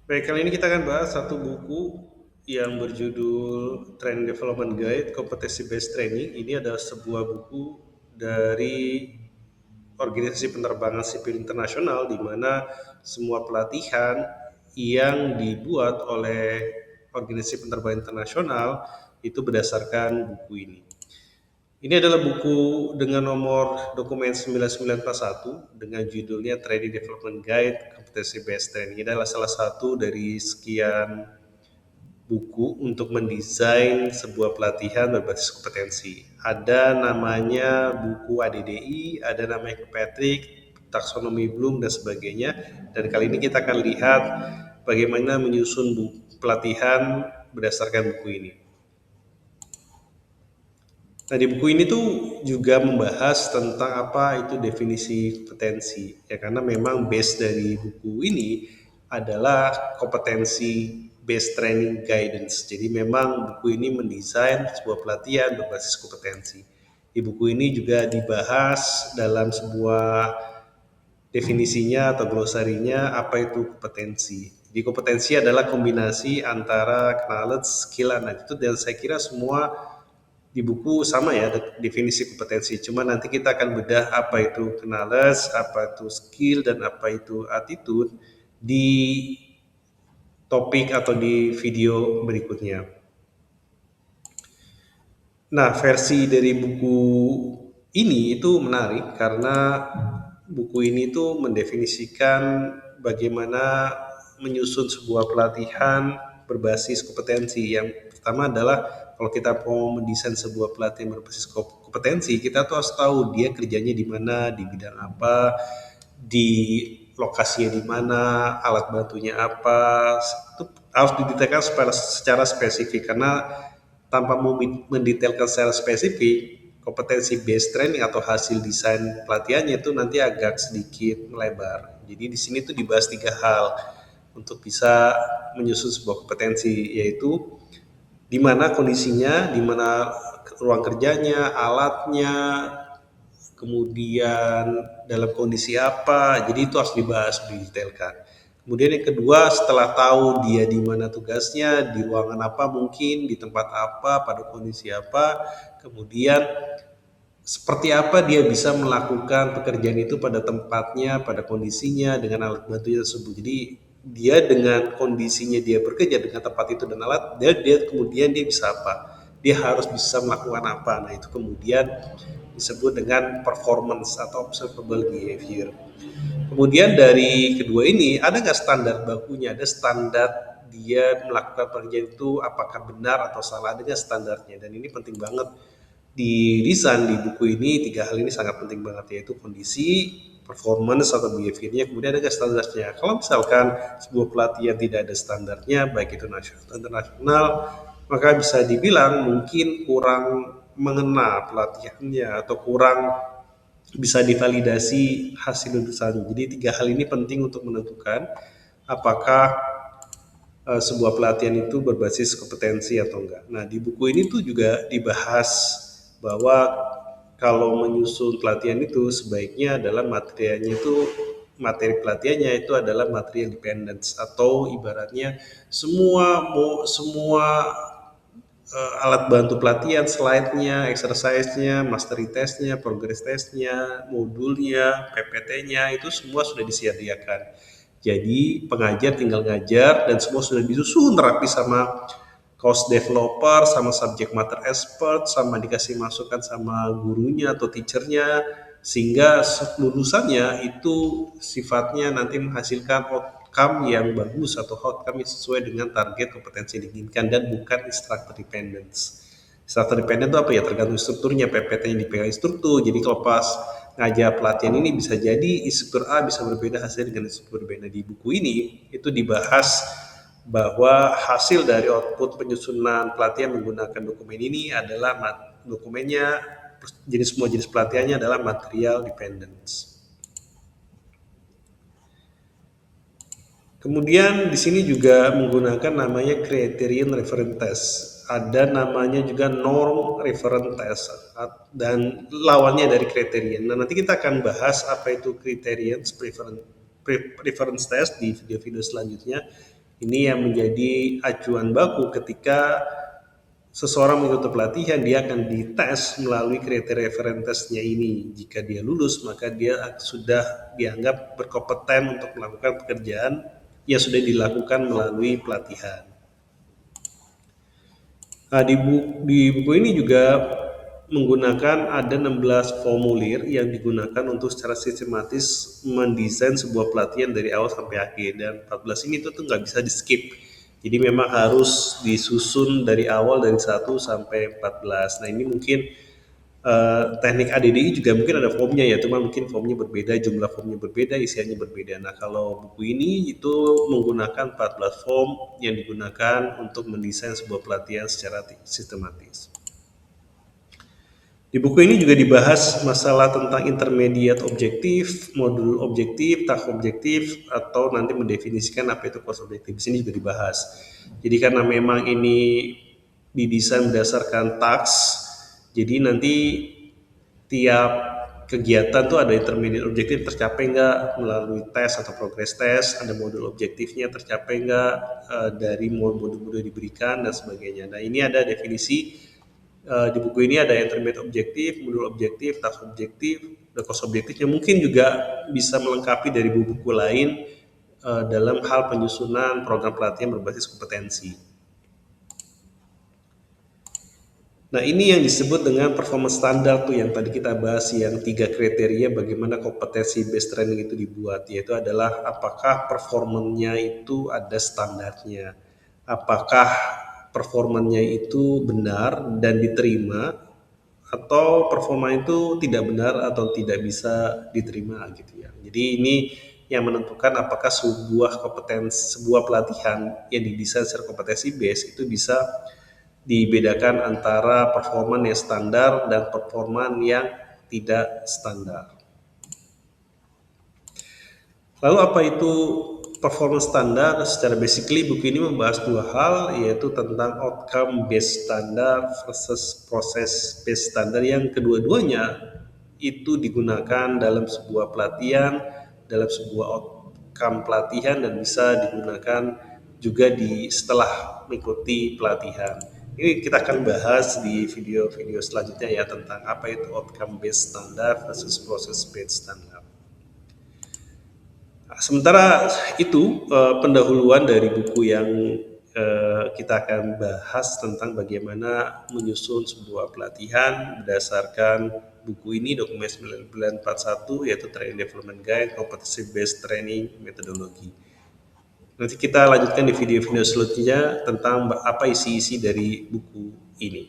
Baik, kali ini kita akan bahas satu buku yang berjudul Training Development Guide Competency Based Training. Ini adalah sebuah buku dari organisasi penerbangan sipil internasional di mana semua pelatihan yang dibuat oleh organisasi penerbangan internasional itu berdasarkan buku ini. Ini adalah buku dengan nomor dokumen 9941 dengan judulnya Training Development Guide Competency Based Training. Ini adalah salah satu dari sekian buku untuk mendesain sebuah pelatihan berbasis kompetensi. Ada namanya buku ADDI, ada namanya Patrick, taksonomi Bloom dan sebagainya. Dan kali ini kita akan lihat bagaimana menyusun pelatihan berdasarkan buku ini. Nah, di buku ini tuh juga membahas tentang apa itu definisi kompetensi. Ya, karena memang base dari buku ini adalah kompetensi based training guidance. Jadi memang buku ini mendesain sebuah pelatihan berbasis kompetensi. Di buku ini juga dibahas dalam sebuah definisinya atau glosarinya apa itu kompetensi. Jadi kompetensi adalah kombinasi antara knowledge, skill, and attitude, dan saya kira semua di buku sama ya definisi kompetensi. Cuma nanti kita akan bedah apa itu knowledge, apa itu skill, dan apa itu attitude di topik atau di video berikutnya. Nah, versi dari buku ini itu menarik karena buku ini tuh mendefinisikan bagaimana menyusun sebuah pelatihan berbasis kompetensi. Yang pertama adalah kalau kita mau mendesain sebuah pelatihan berbasis kompetensi, kita tuh harus tahu dia kerjanya di mana, di bidang apa, di lokasinya di mana, alat bantunya apa, itu harus didetailkan secara spesifik karena tanpa mendetailkan secara spesifik, kompetensi based training atau hasil desain pelatihannya itu nanti agak sedikit melebar. Jadi di sini tuh dibahas 3 hal untuk bisa menyusun sebuah kompetensi, yaitu di mana kondisinya, di mana ruang kerjanya, alatnya, kemudian dalam kondisi apa. Jadi itu harus dibahas, didetailkan. Kemudian yang kedua, setelah tahu dia di mana tugasnya, di ruangan apa mungkin, di tempat apa, pada kondisi apa, kemudian seperti apa dia bisa melakukan pekerjaan itu pada tempatnya, pada kondisinya, dengan alat bantunya tersebut. Jadi dia dengan kondisinya dia bekerja dengan tempat itu dan alat, dia kemudian dia bisa apa? Dia harus bisa melakukan apa? Nah itu kemudian disebut dengan performance atau observable behavior. Kemudian dari kedua ini ada nggak standar bakunya? Ada standar dia melakukan pekerjaan itu apakah benar atau salah, ada nggak standarnya? Dan ini penting banget di desain di buku ini. 3 hal ini sangat penting banget, yaitu kondisi, performance atau behaviornya, kemudian ada standarnya. Kalau misalkan sebuah pelatihan tidak ada standarnya, baik itu nasional atau internasional, maka bisa dibilang mungkin kurang mengenal pelatihannya atau kurang bisa divalidasi hasil lulusannya. Jadi 3 hal ini penting untuk menentukan apakah sebuah pelatihan itu berbasis kompetensi atau enggak. Nah, di buku ini tuh juga dibahas bahwa kalau menyusun pelatihan itu sebaiknya adalah materi pelatihannya itu adalah materi independence, atau ibaratnya semua alat bantu pelatihan, slide-nya, exercise-nya, mastery test-nya, progress test-nya, modulnya, PPT-nya itu semua sudah disediakan. Jadi pengajar tinggal ngajar dan semua sudah disusun rapi sama course developer, sama subject matter expert, sama dikasih masukan sama gurunya atau teachernya, sehingga lulusannya itu sifatnya nanti menghasilkan outcome yang bagus atau outcome yang sesuai dengan target kompetensi yang diinginkan dan bukan instructor dependence. Instructor dependent itu apa ya? Tergantung strukturnya, PPT-nya dipegang instruktur. Jadi kalau pas ngajar pelatihan ini bisa jadi instruktur A bisa berbeda hasil dengan instruktur B. Nah, di buku ini itu dibahas bahwa hasil dari output penyusunan pelatihan menggunakan dokumen ini adalah dokumennya, semua jenis pelatihannya adalah material dependence. Kemudian di sini juga menggunakan namanya criterion reference test. Ada namanya juga norm reference test dan lawannya dari criterion. Nah, nanti kita akan bahas apa itu criterion reference test di video-video selanjutnya. Ini yang menjadi acuan baku ketika seseorang mengikuti pelatihan, dia akan dites melalui kriteria reference testnya ini. Jika dia lulus, maka dia sudah dianggap berkompeten untuk melakukan pekerjaan yang sudah dilakukan melalui pelatihan. Nah, di buku ini juga menggunakan ada 16 formulir yang digunakan untuk secara sistematis mendesain sebuah pelatihan dari awal sampai akhir, dan 14 ini tuh nggak bisa di skip. Jadi memang harus disusun dari awal dari 1 sampai 14. Nah, ini mungkin teknik ADDI juga mungkin ada formnya ya, cuma mungkin formnya berbeda, jumlah formnya berbeda, isiannya berbeda. Nah, kalau buku ini itu menggunakan 14 form yang digunakan untuk mendesain sebuah pelatihan secara sistematis. Di buku ini juga dibahas masalah tentang intermediate objektif, modul objektif, task objektif, atau nanti mendefinisikan apa itu course objektif. Di sini juga dibahas. Jadi karena memang ini didesain berdasarkan task, jadi nanti tiap kegiatan tuh ada intermediate objektif tercapai nggak melalui tes atau progress test, ada modul objektifnya tercapai nggak dari modul-modul diberikan dan sebagainya. Nah, ini ada definisi di buku ini, ada intermediate objektif, modul objektif, task objektif, dan course objektif yang mungkin juga bisa melengkapi dari buku-buku lain dalam hal penyusunan program pelatihan berbasis kompetensi. Nah, ini yang disebut dengan performance standar tuh yang tadi kita bahas, yang 3 kriteria bagaimana kompetensi based training itu dibuat, yaitu adalah apakah performanya itu ada standarnya, apakah performanya itu benar dan diterima, atau performa itu tidak benar atau tidak bisa diterima gitu ya. Jadi ini yang menentukan apakah sebuah pelatihan yang didesain secara kompetensi base itu bisa dibedakan antara performa yang standar dan performa yang tidak standar. Lalu apa itu performance standar? Secara basically buku ini membahas 2 hal, yaitu tentang outcome based standard versus process based standard, yang kedua-duanya itu digunakan dalam sebuah pelatihan, dalam sebuah outcome pelatihan, dan bisa digunakan juga setelah mengikuti pelatihan. Ini kita akan bahas di video-video selanjutnya ya, tentang apa itu outcome based standard versus process based standard. Sementara itu pendahuluan dari buku yang kita akan bahas tentang bagaimana menyusun sebuah pelatihan berdasarkan buku ini, dokumen 9941, yaitu Training Development Guide Competency Based Training Methodology. Nanti kita lanjutkan di video-video selanjutnya tentang apa isi-isi dari buku ini.